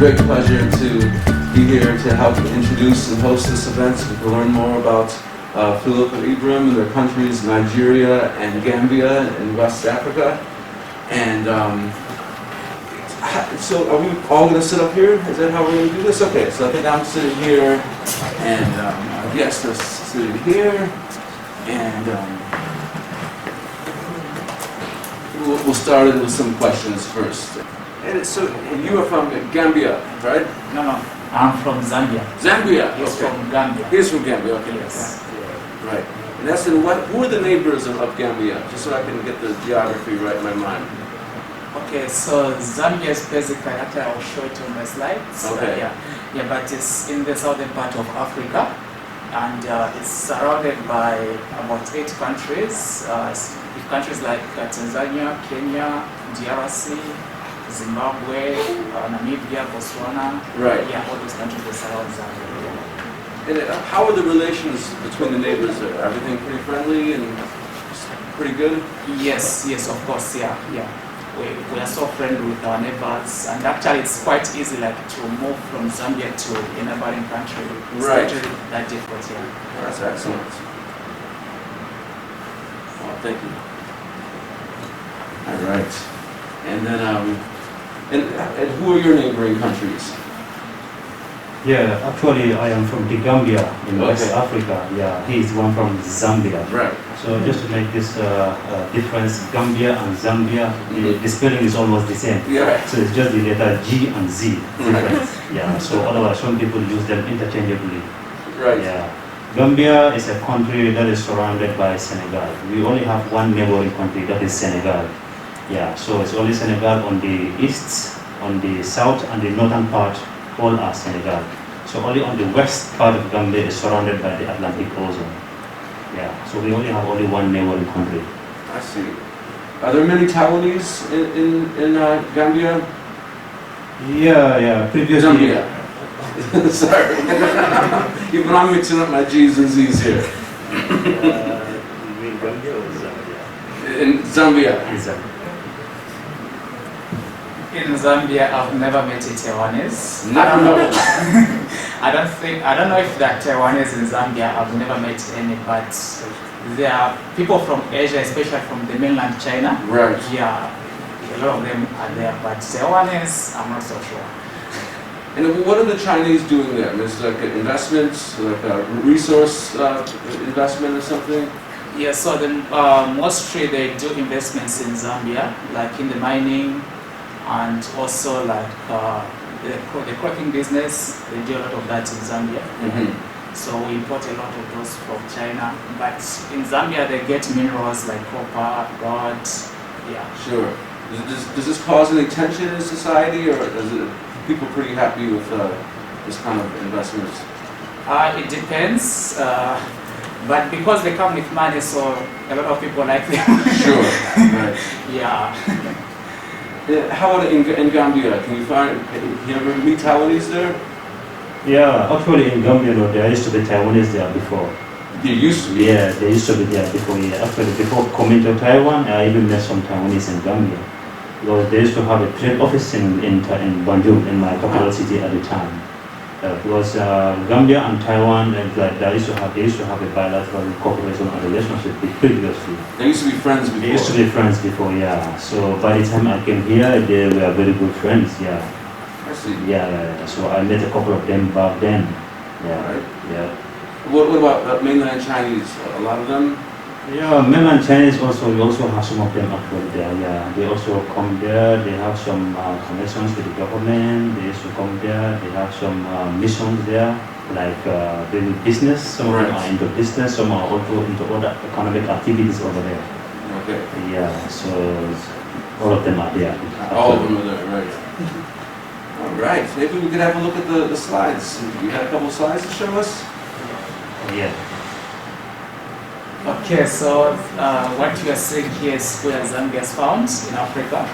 great pleasure to be here to help introduce and host this event so we can learn more about Philip and Ebrima and their countries, Nigeria and Gambia in West Africa. And so are we all going to sit up here? Is that how we're going to do this? Okay, so I think I'm sitting here, and our guest is sitting here, and we'll start it with some questions first. And so you are from Gambia, right? No, I'm from Zambia. Zambia? He's okay. from Gambia. He's from Gambia, okay. Yes. Right. And that's in who are the neighbors of Gambia? Just so I can get the geography right in my mind. Okay, so Zambia is basically, actually I'll show it on my slides. Okay. Yeah, but it's in the southern part of Africa, and it's surrounded by about 8 countries. Countries like Tanzania, Kenya, DRC, Zimbabwe, Namibia, Botswana. Right. Yeah, all those countries that surround Zambia. And how are the relations between the neighbors there? Everything pretty friendly and pretty good? Yes, of course, yeah. We are so friendly with our neighbors, and actually it's quite easy to move from Zambia to a neighboring country. It's right. Not really that difficult, yeah. Oh, that's excellent. Well, thank you. All right. And then, and who are your neighboring countries? Yeah, actually I am from the Gambia in West Africa. Yeah, he is one from Zambia. Right. So just to make this difference, Gambia and Zambia, the spelling is almost the same. Yeah. So it's just the letter G and Z difference. Yeah. So otherwise, some people use them interchangeably. Right. Yeah. Gambia is a country that is surrounded by Senegal. We only have one neighboring country, that is Senegal. Yeah. So it's only Senegal on the east, on the south, and the northern part. All are Senegal. So only on the west part of Gambia is surrounded by the Atlantic Ocean. Yeah. So we only have only one neighboring country. I see. Are there many Taiwanese in Gambia? Yeah. Previously. Gambia. Sorry. Even I'm mixing up my G's and Z's here. You mean Gambia or Zambia? In Zambia. Exactly. In Zambia, I've never met a Taiwanese. Never know. I don't know if that Taiwanese in Zambia, I've never met any, but there are people from Asia, especially from the mainland China. Right. Yeah, a lot of them are there, but Taiwanese, I'm not so sure. And what are the Chinese doing there? Is it like an investment, like a resource investment or something? Yeah, so mostly they do investments in Zambia, like in the mining, and also like the cropping business. They do a lot of that in Zambia. Mm-hmm. So we import a lot of those from China. But in Zambia they get minerals like copper, gold. Yeah. Sure. Does this cause any tension in society, or is it people pretty happy with this kind of investments? It depends. But because they come with money, so a lot of people like them. Sure. Right. Yeah. How about in Gambia? Can you ever meet Taiwanese there? Yeah, actually in Gambia, there used to be Taiwanese there before. There used to be? Yeah, they used to be there before. Yeah. Actually, before coming to Taiwan, I even met some Taiwanese in Gambia. Because they used to have a trade office in Banjul, in my capital city at the time. Because Gambia and Taiwan, they used to have a bilateral cooperation and relationship previously. They used to be friends before? They used to be friends before, yeah. So by the time I came here, they were very good friends, yeah. I see. Yeah. So I met a couple of them back then. Yeah. Right. Yeah. What about mainland Chinese? A lot of them? Yeah, mainland Chinese also, we also have some of them actually there, yeah. They also come there, they have some connections with the government, they used to come there, they have some missions there, like doing business, some of them are into business, some are also into other economic activities over there. Okay. Yeah, so all of them are there. All of them are there, right. All right, maybe we could have a look at the slides. You had a couple of slides to show us? Yeah. Okay, so what you are seeing here is where Zambia is found in Africa.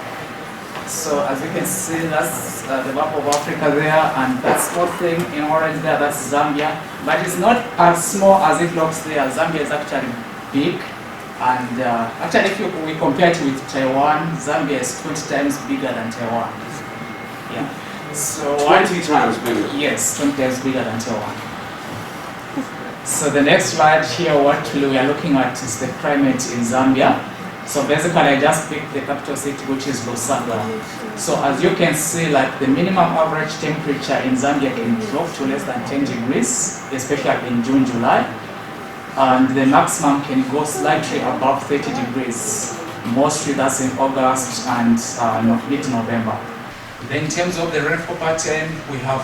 So as you can see, that's the map of Africa there, and that small thing in orange there, that's Zambia. But it's not as small as it looks there. Zambia is actually big, and actually if we compare it with Taiwan, Zambia is 20 times bigger than Taiwan. Yeah. So what? 20 times bigger. Yes, 20 times bigger than Taiwan. So the next slide here, what we are looking at is the climate in Zambia. So basically, I just picked the capital city, which is Lusaka. So as you can see, like the minimum average temperature in Zambia can drop to less than 10 degrees, especially in June, July. And the maximum can go slightly above 30 degrees. Mostly that's in August and mid-November. Then in terms of the rainfall pattern, we have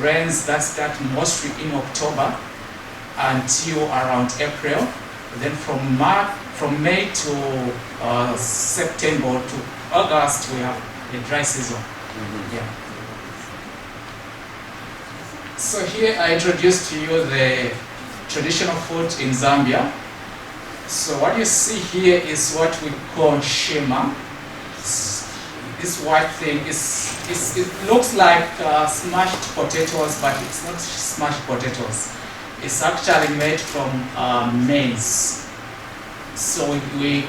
rains that start mostly in October until around April. Then from May to September to August, we have the dry season. Yeah. So here I introduced to you the traditional food in Zambia. So what you see here is what we call shema. This white thing it looks like smashed potatoes, but it's not smashed potatoes. It's actually made from maize. So we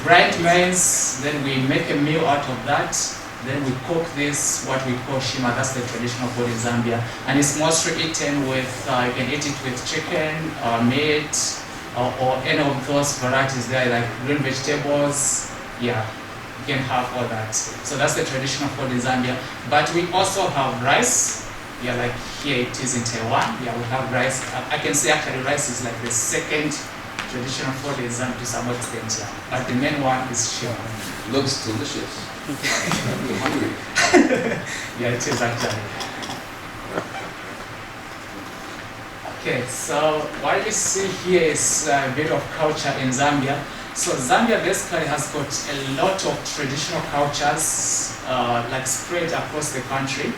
grind maize, then we make a meal out of that. Then we cook this, what we call shima. That's the traditional food in Zambia, and it's mostly eaten with. You can eat it with chicken, meat, or any of those varieties there, like green vegetables. Yeah, you can have all that. So that's the traditional food in Zambia. But we also have rice. Yeah, like here it is in Taiwan. Yeah, we have rice. I can say actually rice is like the second traditional food in Zambia to some extent. Yeah, but the main one is shima. Looks delicious. I'm hungry. Yeah, it is actually. Okay, so what you see here is a bit of culture in Zambia. So Zambia basically has got a lot of traditional cultures like spread across the country,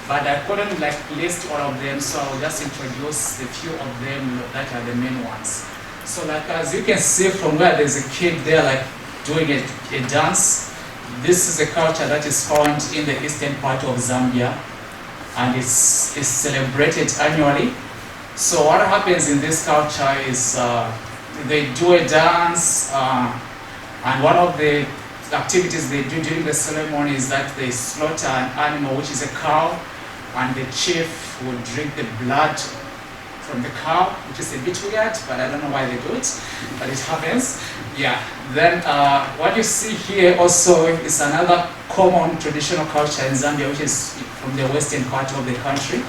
but I couldn't like list all of them, so I'll just introduce a few of them that are the main ones. So like as you can see from where there's a kid there like doing a dance. This is a culture that is found in the eastern part of Zambia, and it's celebrated annually. So what happens in this culture is they do a dance, and one of the activities they do during the ceremony is that they slaughter an animal, which is a cow, and the chief will drink the blood from the cow, which is a bit weird, but I don't know why they do it, but it happens. Yeah. Then what you see here also is another common traditional culture in Zambia, which is from the western part of the country.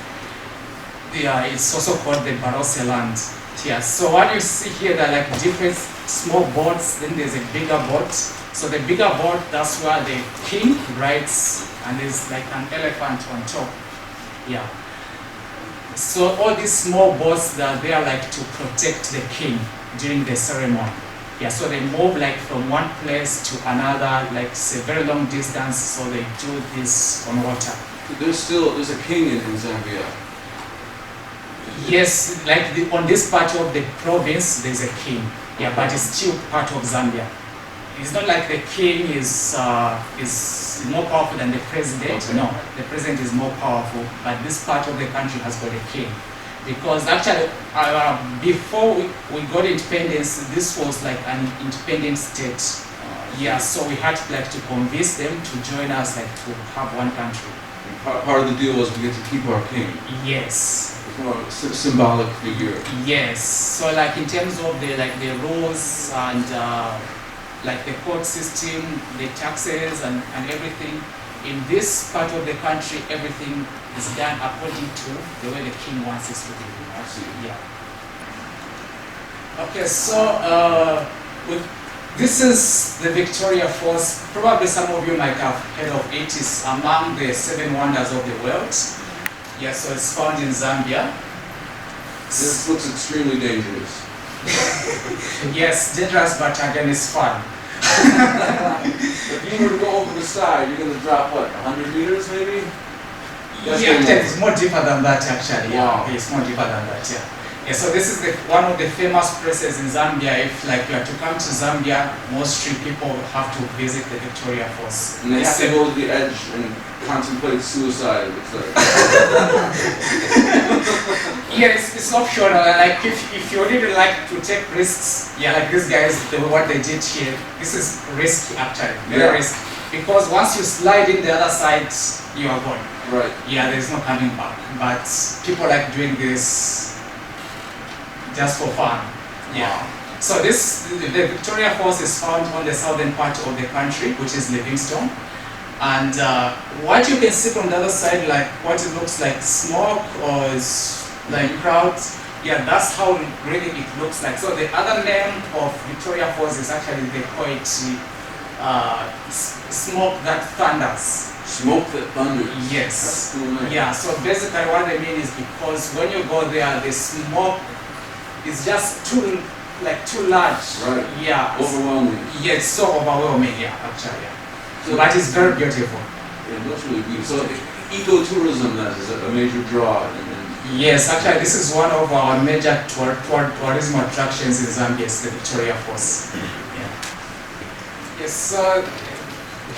Yeah, it's also called the Barose land. Yeah. So what you see here, there are like different small boats. Then there's a bigger boat. So the bigger boat, that's where the king rides, and there's like an elephant on top. Yeah. So all these small boats, they are like to protect the king during the ceremony. Yeah, so they move like from one place to another, like it's a very long distance, so they do this on water. There's a king in Zambia. Yes, like on this part of the province, there's a king. Yeah, but it's still part of Zambia. It's not like the king is more powerful than the president. Okay. No, the president is more powerful, but this part of the country has got a king. Because actually, before we got independence, this was like an independent state. Yeah, so we had to convince them to join us, like to have one country. Part of the deal was we get to keep our king. Yes. More symbolic figure. Yes. So like in terms of the rules and like the court system, the taxes and everything, in this part of the country, everything is done according to the way the king wants it to be. I see. Yeah. Okay, so this is the Victoria Falls. Probably some of you might have heard of it. It's among the 7 wonders of the world. Yeah, so it's found in Zambia. This looks extremely dangerous. Yes, dangerous, but again, it's fun. If you were to go over the side, you're going to drop what, 100 meters maybe? Yeah, it's more deeper than that actually. Wow. Yeah, it's more deeper than that. Yeah. Yeah, so this is one of the famous places in Zambia. If like you are to come to Zambia, mostly people have to visit the Victoria Falls. And they have to go to the edge and contemplate suicide, it looks like. Yeah, it's optional. Like if you really like to take risks, yeah, like these guys, what they did here, this is risky actually, very risky. Because once you slide in the other side, you are gone. Right. Yeah, there's no coming back. But people like doing this just for fun. Yeah. So the Victoria Falls is found on the southern part of the country, which is Livingstone. And what you can see from the other side, like what it looks like smoke or like clouds, yeah, that's how really it looks like. So the other name of Victoria Falls is actually, they call it smoke that thunders. Smoke that thunders. Yes. That's cool, man. Yeah, so basically what I mean is, because when you go there, the smoke is just too large. Right. Yeah. Overwhelming. Yeah, it's so overwhelming, yeah, actually. Yeah. So But it's very beautiful. Yeah, it looks really beautiful. So ecotourism, that is a major draw. And Yes, actually this is one of our major tourism attractions in Zambia, is the Victoria Falls. Yeah. Yes, so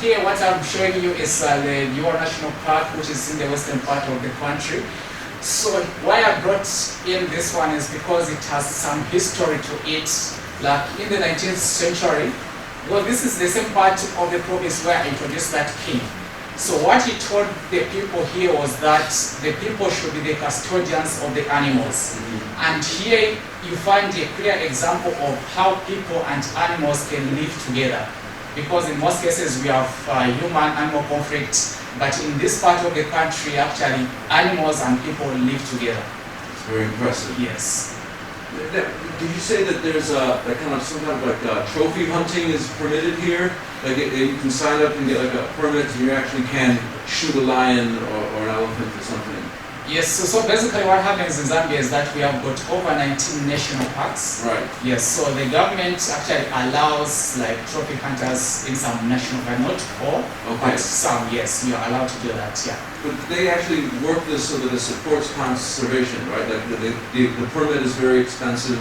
here what I'm showing you is the Ua National Park, which is in the western part of the country. So why I brought in this one is because it has some history to it. Like in the 19th century, well, this is the same part of the province where I introduced that king. So what he told the people here was that the people should be the custodians of the animals. And here you find a clear example of how people and animals can live together. Because in most cases we have human-animal conflict, but in this part of the country, actually, animals and people live together. it's very impressive. Yes. Did you say that there's some kind of like trophy hunting is permitted here? Like you can sign up and get like a permit, and you actually can shoot a lion or an elephant or something. Yes, so basically what happens in Zambia is that we have got over 19 national parks. Right. Yes, so the government actually allows like trophy hunters in some national parks, not all, Okay. but some, yes, you are allowed to do that, yeah. But they actually work this so that it supports conservation, right? Like the permit is very expensive.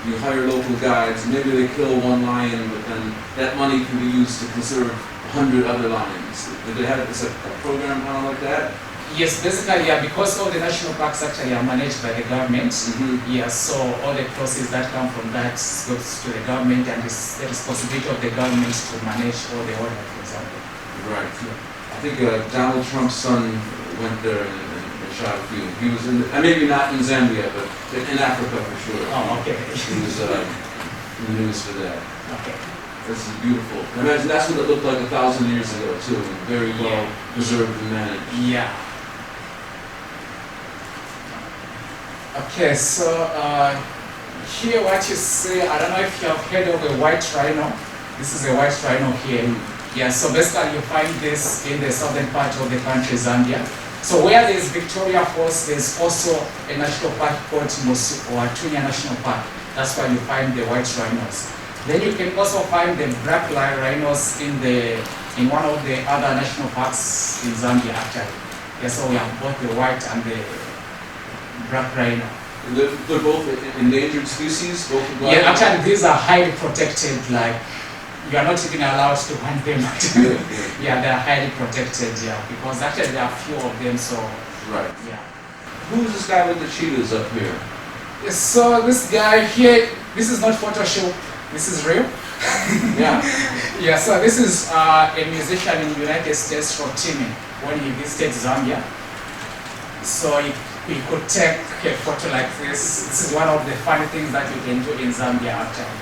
You hire local guides. Maybe they kill one lion, but then that money can be used to conserve 100 other lions. Did they have a program kind of like that? Yes, basically, yeah, because all the national parks actually are managed by the government. Yeah, so all the proceeds that come from that goes to the government, and it's the responsibility of the government to manage all the wildlife, for example. Right. Yeah. I think Donald Trump's son went there and shot a few. He was in, maybe not in Zambia, but in Africa for sure. Oh, okay. He was in the news for that. Okay. This is beautiful. I imagine that's what it looked like 1,000 years ago too. Very well preserved and managed. Yeah. Okay, so here what you see, I don't know if you have heard of a white rhino. This is a white rhino here. Yeah, so basically you find this in the southern part of the country, Zambia. So where there is Victoria Falls, there's also a national park called Tunya National Park. That's where you find the white rhinos. Then you can also find the black rhinos in one of the other national parks in Zambia actually. Yeah, so we have both the white and the black rhino. They're both endangered species, both the black. Yeah, actually these are highly protected, like you are not even allowed to hunt them. Yeah, they are highly protected, yeah, because actually there are few of them, so Right. yeah. Who's this guy with the cheetahs up here? So this guy here, this is not Photoshop, this is real. Yeah. Yeah, so this is a musician in the United States from Cham when he visited Zambia. So he could take a photo like this. This is one of the funny things that you can do in Zambia actually.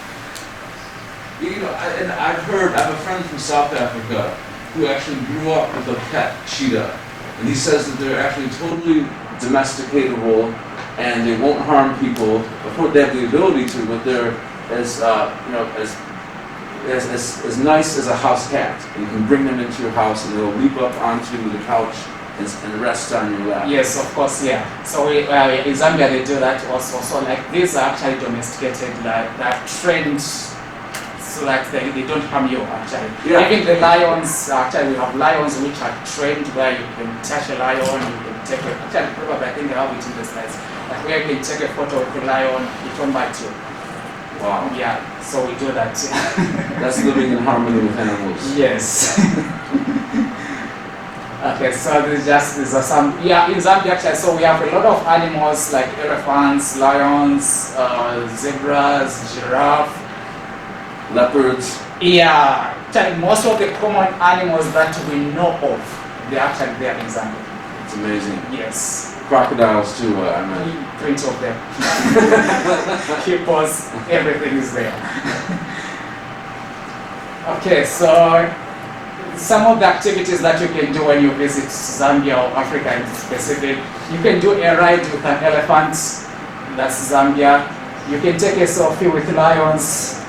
You know, and I have a friend from South Africa who actually grew up with a pet cheetah. And he says that they're actually totally domesticatable and they won't harm people. Of course, they have the ability to, but they're as nice as a house cat. You can bring them into your house and they'll leap up onto the couch and rest on your lap. Yes, of course, yeah. So in Zambia they do that also. So like these are actually domesticated, like they're trained, so like they don't harm you actually. Yeah. Even the lions, actually we have lions which are trained where you can touch a lion, you can take a, actually probably I think they have it in the slides. Like where you can take a photo of the lion, it won't bite you. Wow. Yeah, so we do that. That's living in harmony with animals. Yes. Okay, so these are some, yeah, in Zambia actually, so we have a lot of animals like elephants, lions, zebras, giraffe, Leopards. yeah, actually most of the common animals that we know of, they're actually there in Zambia. It's amazing. Yes. Crocodiles too, I imagine. Plenty of them. Hippos, everything is there. Okay, so some of the activities that you can do when you visit Zambia or Africa in specific, you can do a ride with an elephant, that's Zambia. You can take a selfie with lions,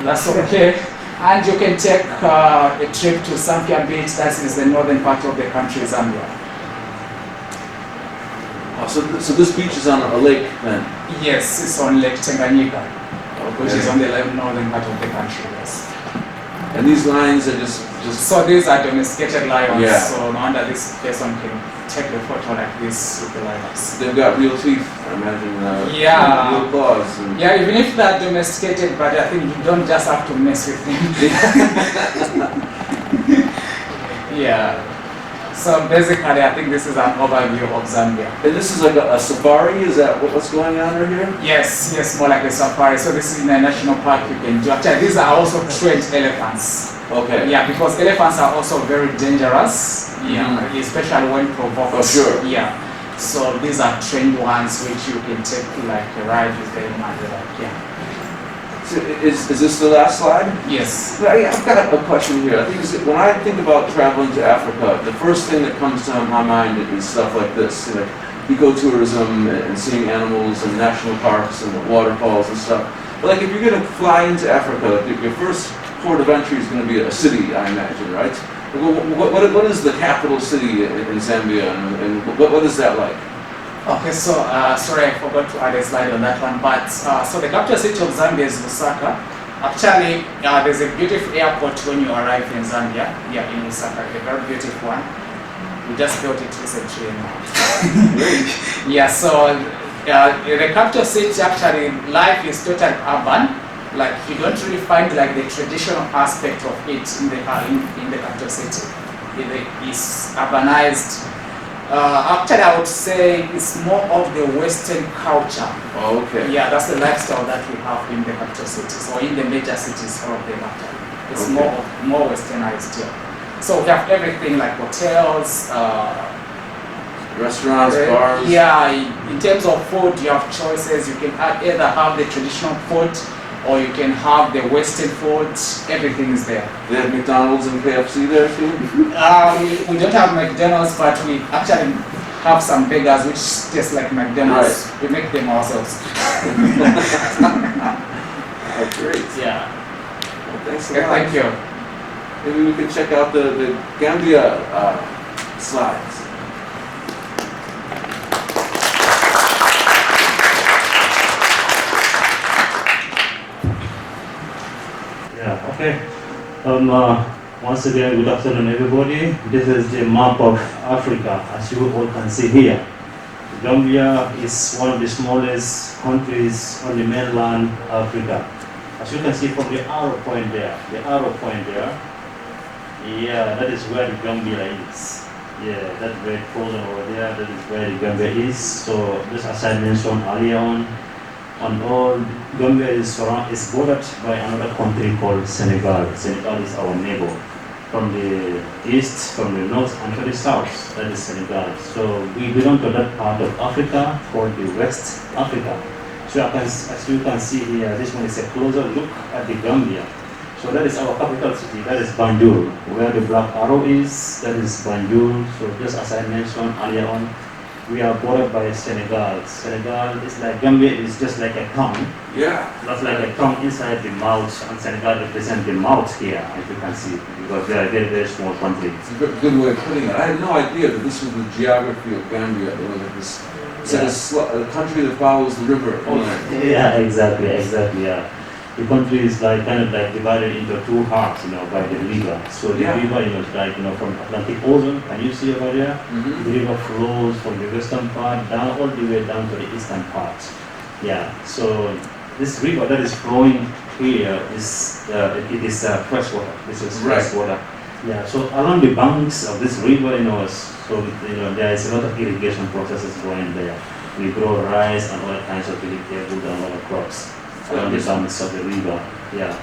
that's okay. And you can take a trip to Samfya Beach, that is the northern part of the country, Zambia. Oh, so this beach is on a lake then? Yes, it's on Lake Tanganyika, which Okay. is on the northern part of the country, yes. And these lions are just So these are domesticated lions, Yeah. so no wonder this person can take a photo like this with the lions. they've got real teeth, I imagine. Yeah. Real claws. And Yeah, even if they're domesticated, but I think you don't just have to mess with them. Yeah. So basically, I think this is an overview of Zambia. And this is like a safari? Is that what's going on right here? Yes, more like a safari. So this is in a national park you can do. Actually, these are also trained elephants. Okay. Yeah, because elephants are also very dangerous. Yeah, Mhm. especially when provoked. Oh, sure. Yeah. So these are trained ones which you can take like a ride with them and like, yeah. So is this the last slide? Yes. I've got a question here. I think when I think about traveling to Africa, the first thing that comes to my mind is stuff like this, you know, ecotourism and seeing animals and national parks and waterfalls and stuff. But like if you're going to fly into Africa, your first port of entry is going to be a city, I imagine, right? What is the capital city in Zambia, and what is that like? Okay, so sorry, I forgot to add a slide on that one. But so the capital city of Zambia is Lusaka. Actually, there's a beautiful airport when you arrive in Zambia. Yeah, in Lusaka, a very beautiful one. We just built it recently. Yeah, so the capital city actually life is totally urban. Like you don't really find like the traditional aspect of it in the capital city. It's urbanized. Actually, I would say it's more of the Western culture. Oh, okay. Yeah, that's the lifestyle that we have in the capital cities or in the major cities, all of them actually. It's Okay. more westernized here. So we have everything like hotels, Restaurants, bars. yeah, in terms of food, you have choices. You can either have the traditional food or you can have the Western food. Everything is there. They have McDonald's and KFC there too? We don't have McDonald's, but we actually have some burgers which taste like McDonald's. We make them ourselves. Oh, great. Yeah. Well, thanks a Okay, lot. thank you. Maybe we could check out the Gambia slides. Yeah, okay. Once again, good afternoon, everybody. This is the map of Africa, as you all can see here. Gambia is one of the smallest countries on the mainland Africa. As you can see from the arrow point there, yeah, that is where the Gambia is. Yeah, that red column over there, that is where the Gambia is. So, just as I mentioned earlier on all, Gambia is bordered by another country called Senegal. Senegal is our neighbor. From the east, from the north, and to the south, that is Senegal. So we belong to that part of Africa called the West Africa. So as you can see here, this one is a closer look at the Gambia. So that is our capital city, that is Banjul. Where the black arrow is, that is Banjul. So just as I mentioned earlier on, we are bordered by Senegal. Senegal is like, Gambia is just like a tongue. Yeah. That's like a tongue inside the mouth, and Senegal represents the mouth here, as you can see, because they are a very, very small country. It's a good way of putting it. I had no idea that this was the geography of Gambia. There was like this, it's like a country that follows the river. Yeah, exactly, yeah. The country is like kind of like divided into two halves, by the river. So the river, is like, from Atlantic Ocean, can you see over there? Mm-hmm. The river flows from the western part down all the way down to the eastern part. Yeah, so this river that is flowing here is fresh water. This is fresh water. Yeah, so along the banks of this river, there is a lot of irrigation processes going there. We grow rice and all kinds of vegetables and other crops along the banks of the river. Yeah.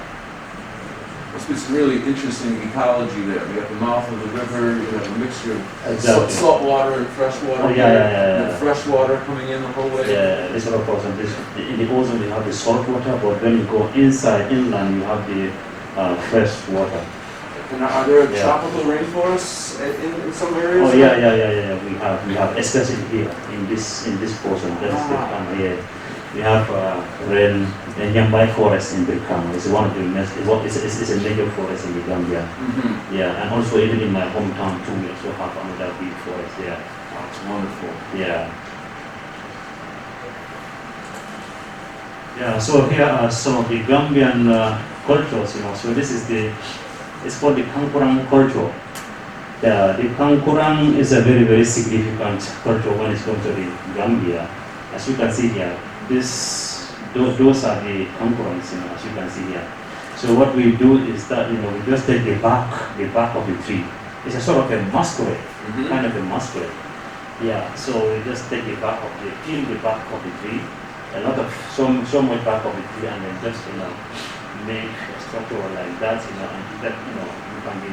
It's really interesting ecology there. You got the mouth of the river, you have a mixture of Exactly. salt water and fresh water. Oh, yeah. The fresh water coming in the whole way. Yeah, this sort of process. In the ocean, you have the salt water, but when you go inside, inland, you have the fresh water. And are there Yeah. tropical rainforests in some areas? Oh, yeah. We have, especially here in this portion. That's the yeah. We have Maimba forest in Birkama. It's one of the it's a major forest in the Gambia. Mm-hmm. Yeah, and also even in my hometown too, we also have another big forest there. That's wonderful. Yeah. Yeah. So here are some of the Gambian cultures. So this is it's called the Kankurang culture. The Kankurang is a very, very significant culture when it comes to the Gambia. As you can see here, those are the Kankurangs, as you can see here. So what we do is that, we just take the bark of the tree. It's a sort of a masquerade, kind of a masquerade. Yeah, so we just take peel the bark of the tree, so much bark of the tree, and then just, make a structure like that, and that, can be,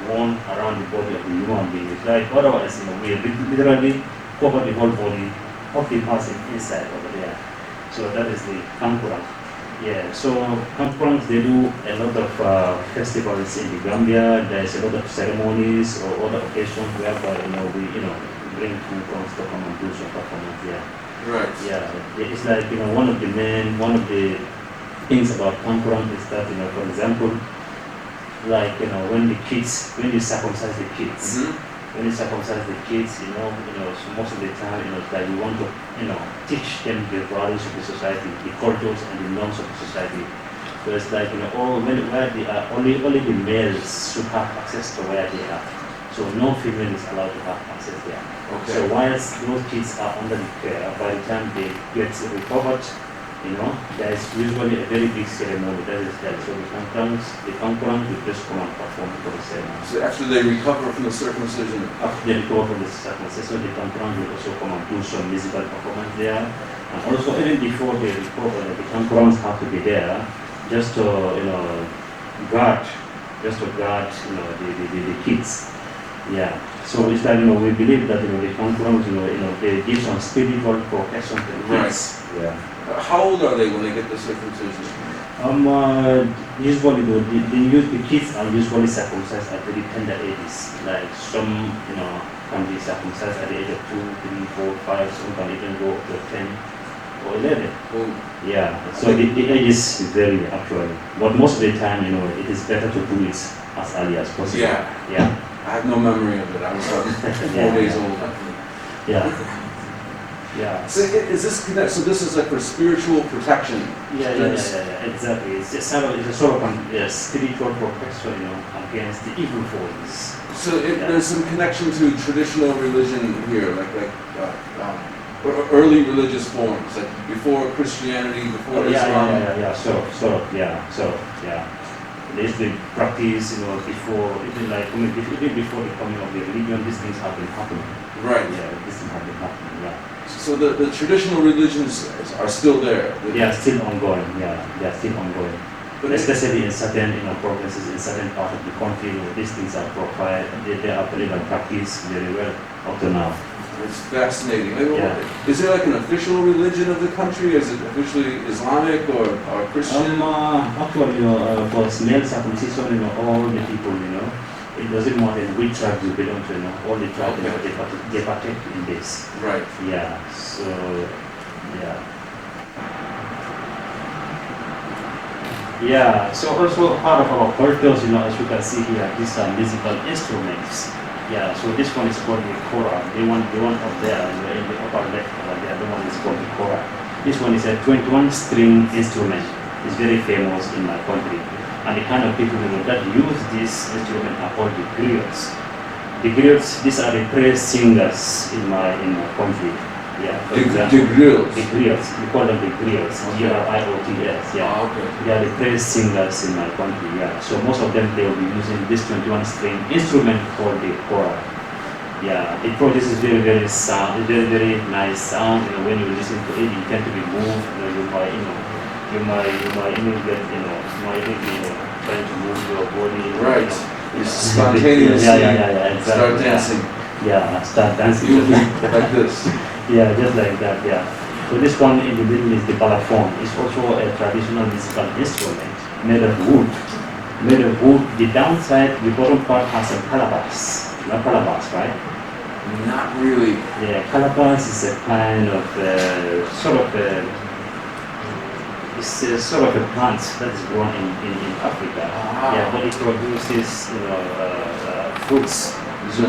worn around the body of the human being. It's like, otherwise, we literally cover the whole body of the person inside over there. So that is the Kankurang. Yeah, so Kankurangs, they do a lot of festivals in the Gambia. There's a lot of ceremonies or other occasions whereby, we, bring Kankurangs to come and do some performance there. Right. Yeah, it's like, one of the things about Kankurang is that, for example, like, when you circumcise the kids, when you circumcise the kids, so most of the time, it's like we want to, teach them the values of the society, the cultures and the norms of the society. So it's like, where they are, only the males should have access to where they are. So no female is allowed to have access there. Okay. So whilst those kids are under the care, by the time they get recovered, there is usually a very big ceremony. That is that. So the Kankurangs will just come and perform for the ceremony. So after they recover from the circumcision? After they recover from the circumcision, the Kankurangs will also come and do some musical performance there. And also, even before they recover, the Kankurangs have to be there just to, guard, the kids. Yeah. So it's like, we believe that, the Kankurangs, they give some spiritual protection to the kids. Right. Yeah. How old are they when they get the circumcision? Usually the kids are usually circumcised at very tender ages. Like some, can be circumcised at the age of 2, 3, 4, 5. Some can even go up to 10 or 11. Oh. Yeah. So the ages vary actually, but most of the time, it is better to do it as early as possible. Yeah. Yeah. I have no memory of it. I was 4 days old. Yeah. Yeah. So is this connect? So this is like for spiritual protection. Yeah, exactly. It's a sort of spiritual protection, against the evil forces. So there's some connection to traditional religion here, like early religious forms, like before Christianity, before Islam. Yeah. There's the practice, before even before the coming of the religion, these things have been happening. Right. Yeah, these things have been happening. Yeah. So the traditional religions are still there? They are still ongoing, they are still ongoing. But especially in certain provinces, in certain parts of the country, where these things are profiled, they are believed and practiced very well up to now. It's fascinating. Is there like an official religion of the country? Is it officially Islamic or Christian? Actually, for male circumcision, all the people, it doesn't matter which tribe you belong to, all the tribes, they partake in this. Right. Yeah, so, yeah. Yeah, so also part of our cultures, as you can see here, these are musical instruments. Yeah, so this one is called the kora. The one up there, in the upper left over there, the one is called the kora. This one is a 21-string instrument. It's very famous in my country. And the kind of people that use this instrument are called the griots. The griots, these are the praise singers in my country. Yeah, for example, the griots. The griots, we call them the griots. Griots. Yeah. Okay. They are the praise singers in my country. Yeah. So most of them, they will be using this 21-string instrument called the kora. Yeah, it produces very, very sound, very, very nice sound. When you listen to it, you tend to be moved. You might, you might even get, you might even be, trying to move your body. Right. You It's spontaneous. Yeah, exactly. Start dancing. Yeah, start dancing. Like this. Yeah, just like that, yeah. So this one in the middle is the balafon. It's also a traditional musical instrument made of wood. Made of wood. The downside, the bottom part has a calabash. Not calabash, right? Not really. Yeah, calabash is a kind of it's a sort of a plant that is grown in Africa. Yeah, but it produces fruits. So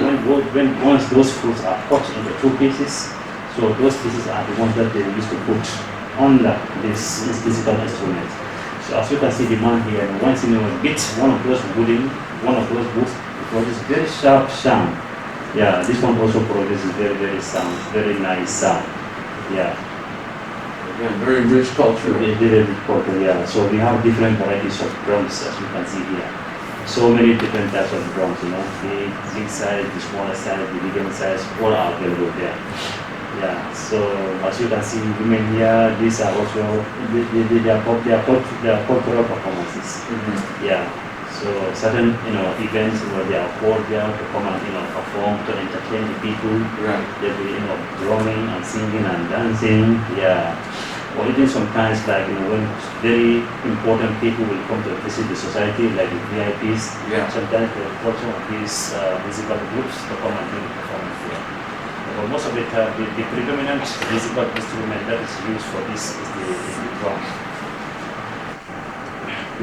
once those fruits are cut into 2 pieces, so those pieces are the ones that they used to put under this musical instrument. So as you can see the man here, once beat one of those woods, it produces very sharp sound. Yeah, this one also produces very nice sound. Yeah. Again, very rich culture. Very rich culture, yeah. So we have different varieties of drums, as you can see here. So many different types of drums, the big size, the smaller size, the medium size, all are available there. Yeah, so as you can see, women here, these are also, they are cultural performances. Yeah, so certain, events where they are called there to come and, perform, to entertain the people. Right. They'll be, drumming and singing and dancing, yeah. Or even sometimes, like, when very important people will come to visit the society, like the VIPs, Yeah. sometimes they will call some of these musical groups to come and do the performance here. But most of it, the predominant musical instrument that is used for this is the drum.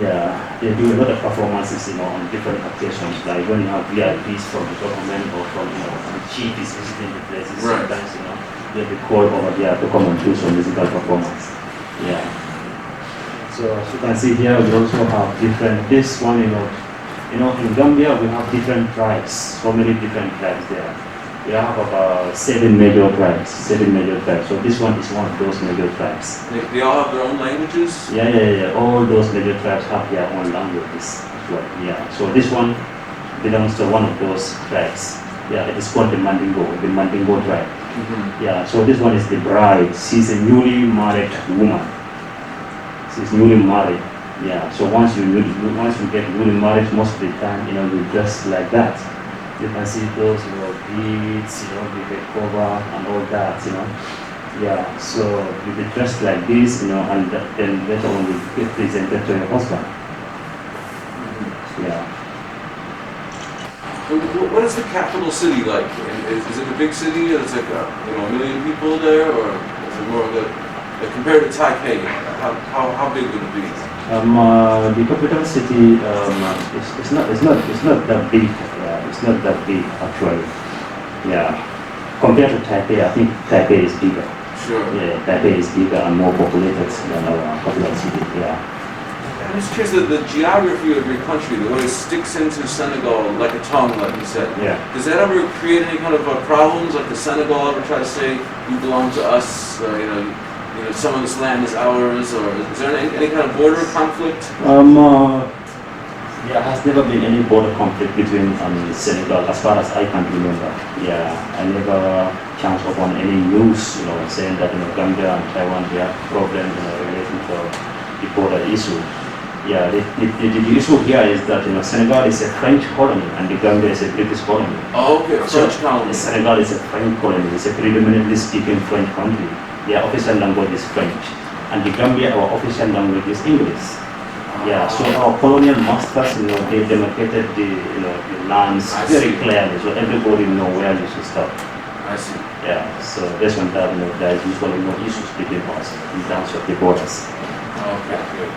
Yeah, they do a lot of performances, on different occasions, like when you have VIPs from the government or from, chief is visiting the places, Right. sometimes, they'll be called over there to come and do some musical performance. Yeah. So as you can see here, we also have different, this one, in Gambia we have different tribes, so many different tribes there. We have about 7 major tribes. So this one is one of those major tribes. They all have their own languages? Yeah. All those major tribes have their own languages as well. Yeah. So this one belongs to one of those tribes. Yeah, it is called the Mandingo tribe. Yeah, so this one is the bride. She's a newly married woman. She's newly married. Yeah, so once you get newly married, most of the time, you dress like that. You can see those, beads, with the cover and all that, Yeah, so you be dressed like this, and then later on you get presented to your husband. Yeah. What is the capital city like? Is it a big city? Is it like a million people there, or is it more of compared to Taipei? How big would it be? The capital city, it's not that big. It's not that big actually. Yeah. Compared to Taipei, I think Taipei is bigger. Sure. Yeah, Taipei is bigger and more populated than our capital city. Yeah. I'm just curious, the geography of your country, the way it sticks into Senegal like a tongue, like you said. Yeah. Does that ever create any kind of problems? Like, does Senegal ever try to say, you belong to us, some of this land is ours, or is there any kind of border conflict? There has never been any border conflict between Senegal, as far as I can remember. Yeah, I never chanced upon any news, saying that Gambia and Taiwan they have problems relating to the border issue. Yeah, the issue here is that Senegal is a French colony and the Gambia is a British colony. Oh, okay, French colony. Senegal is a French colony. It's a predominantly speaking French country. Their official language is French, and the Gambia, our official language is English. Yeah, so our colonial masters, they demarcated the lands very clearly, so everybody know where you should stop. I see. Yeah, so based on that, there is usually no issues between us in terms of the borders. Okay, good.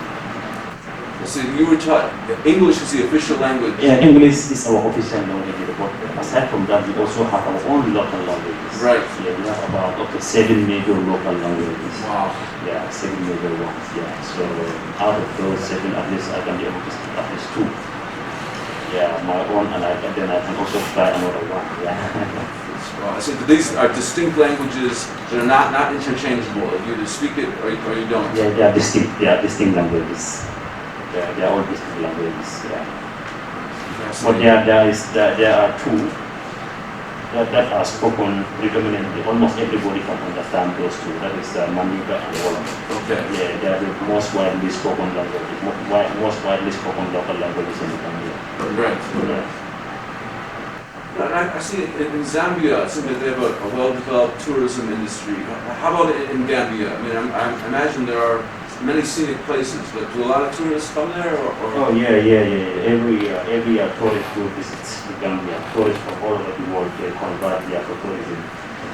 So you were taught English is the official language. Yeah, English is our official language, but aside from that, we also have our own local languages. Right. Yeah, we have about up to 7 major local languages. Wow. Yeah, 7 major ones. Yeah, so out of those 7, at least I can be able to speak at least 2. Yeah, my own, and then I can also try another one. Yeah. Wow. So these are distinct languages that are not interchangeable. You either speak it or you don't. Yeah, they are distinct. They are distinct languages. They are all distinct languages. Yeah. But there are 2. that are spoken predominantly. Almost everybody can understand those two. That is Maimba and Wolof. Okay. Yeah, they are the most widely spoken language, most widely spoken local languages in the country. Right. Yeah. And I see in Zambia, it seems like they have a well-developed tourism industry. How about in Gambia? I mean, I imagine there are many scenic places, but do a lot of tourists come there? Oh yeah. Every year tourists do visit the Gambia. Tourists from all over the world, they convert here for tourism.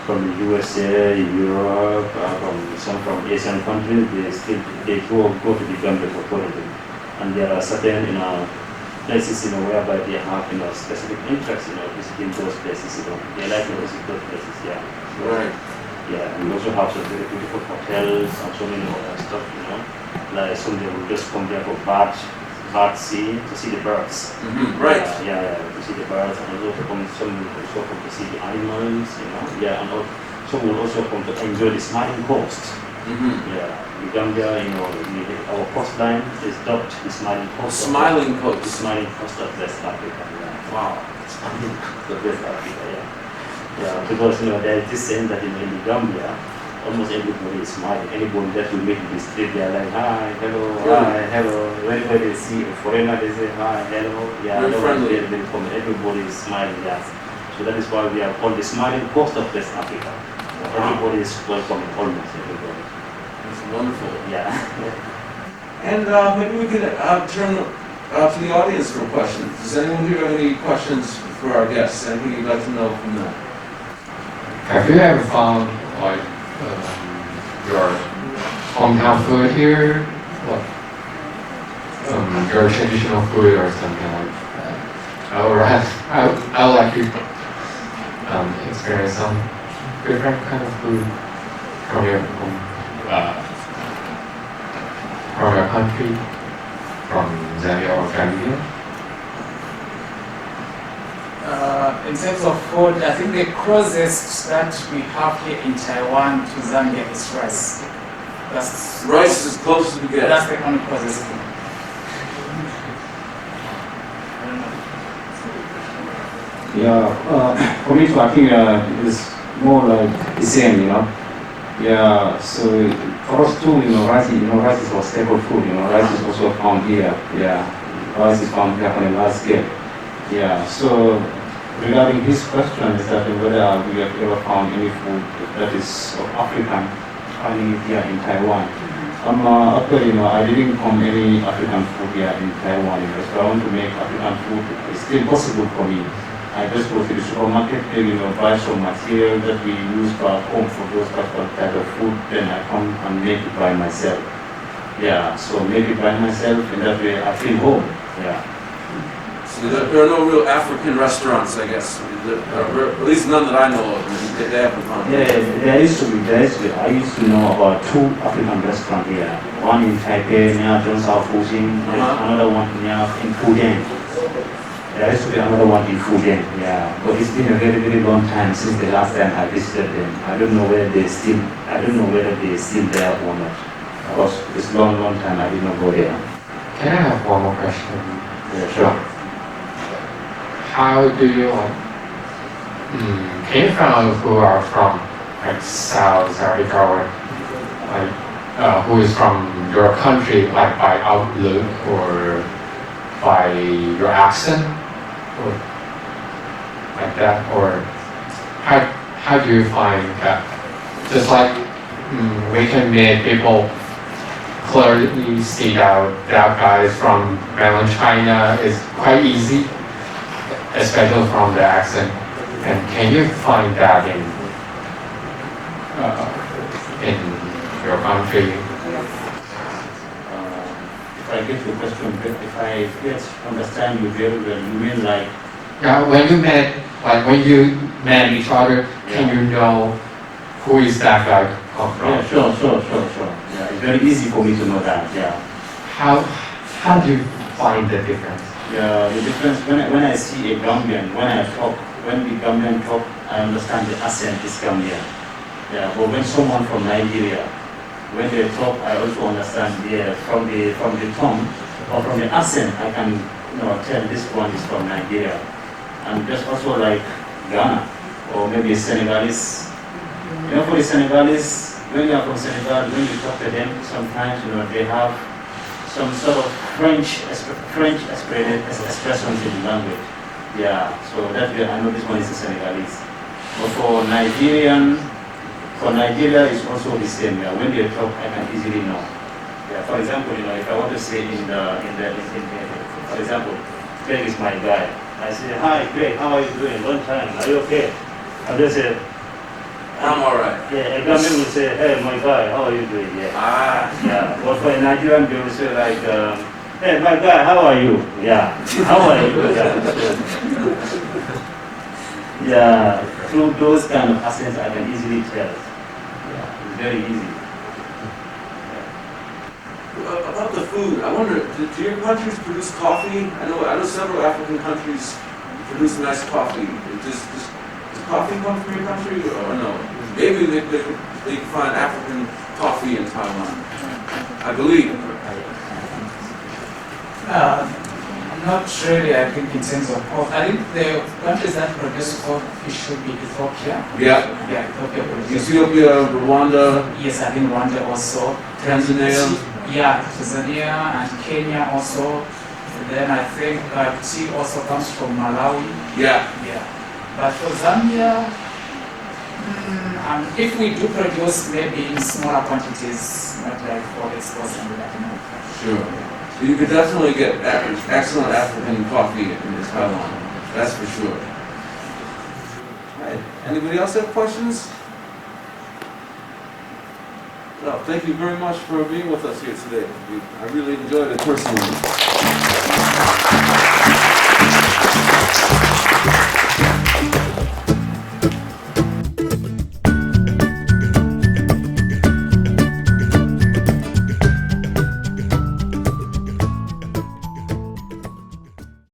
From the USA, Europe, from Asian countries, they go to the Gambia for tourism. And there are certain places whereby they have specific interest visiting those places. They like to visit those places. Yeah. Right. Yeah, and we also have some very beautiful hotels and so many other stuff. Like some they will just come there for bird see to see the birds. Right. Yeah, to see the birds, and also some will also come to see the animals. Yeah, and some will also come to enjoy the smiling coast. Yeah, the Gambia, our coastline is dubbed the smiling coast. Smiling coast. The smiling coast of West Africa. Yeah. Wow. The West Africa, yeah. Yeah, because there is this saying that in the Gambia, almost everybody is smiling. Anybody that we meet in the street, they are like, hi, hello, hi, hello. Whenever they see a foreigner, they say, hi, hello. Yeah, very friendly. Everybody is smiling, yes. So that is why we are called the smiling coast of West Africa. Everybody is welcoming, almost everybody. That's wonderful. Yeah. And maybe we could turn to the audience for questions. Does anyone here have any questions for our guests? Anything you'd like to know from them? Have you ever found your hometown food here? Your traditional food or something like that? Or I would like to experience some different kind of food from your country, from Zambia or Gambia. In terms of food, I think the closest that we have here in Taiwan to Zambia is rice. Rice is as close as we get. That's the only closest thing. Yeah, for me, I think it's more like the same, Yeah, so for us too, rice is our staple food. Rice is also found here. Yeah, rice is found here on a large scale. Yeah, so regarding his question is that whether we have ever found any food that is of African, finding it here in Taiwan. Actually, I didn't find any African food here in Taiwan. So I want to make African food. It's still possible for me. I just go to the supermarket, buy some material that we use back home for those type of food. Then I come and make it by myself. Yeah, so make it by myself, and that way I feel home. Yeah. So there are no real African restaurants, I guess. At least none that I know of. They haven't found. Yeah, there used to be. I used to know about 2 African restaurants here. One in Taipei near Johnstown, Fuxing, another one near in Fujian. There used to be another one in Fujian, yeah. But it's been a very, very long time since the last time I visited them. I don't know whether they're still there or not. Because it's a long, long time I did not go there. Can I have one more question? Yeah, sure. How do you can you find out who are from South Africa or who is from your country, like by outlook or by your accent or like that, or how do you find that? Just like we can make people clearly see that guy is from mainland China is quite easy, especially from the accent. And can you find that in your country? If I get the question, if I understand you very well, you mean like... Yeah, when you met each other, can you know who is that guy come from? Yeah, sure. Yeah, it's very easy for me to know that, yeah. How do you find the difference? Yeah, the difference, when I see a Gambian, when the Gambian talk, I understand the accent is Gambian. Yeah, but when someone from Nigeria, when they talk, I also understand from the tone or from the accent, I can tell this one is from Nigeria. And just also like Ghana or maybe Senegalese. You know, for the Senegalese, when you are from Senegal, when you talk to them, sometimes, you know, they have some sort of French expressions in the language. Yeah, so that way I know this one is a Senegalese. But for Nigeria, it's also the same. Yeah, when they talk, I can easily know. Yeah, for example, you know, if I want to say for example, Greg is my guy. I say, hi, Greg, how are you doing? Long time. Are you okay? I just say, I'm all right. yeah, a Gambian will say, hey, my guy, how are you doing? Yeah. Yeah. But for a Nigerian, they will say like, hey, my guy, how are you? Yeah. How are you? Yeah. Yeah. Through those kind of accents, I can easily tell. Yeah. It's very easy. About the food, I wonder, do your countries produce coffee? I know several African countries produce nice coffee. Does coffee come from your country or no? Maybe they can find African coffee in Taiwan. I believe. Not really, I think, in terms of coffee. I think the countries that produce coffee should be Ethiopia. Yeah. Yeah, Ethiopia produces. Ethiopia, Rwanda. Yes, I think Rwanda also. Tanzania. Yeah, Tanzania and Kenya also. Then I think tea also comes from Malawi. Yeah. Yeah. But for Zambia, if we do produce maybe in smaller quantities, not like for export and that, no. Sure. So you could definitely get excellent African coffee in Taiwan. That's for sure. All right. Anybody else have questions? No, thank you very much for being with us here today. I really enjoyed it personally.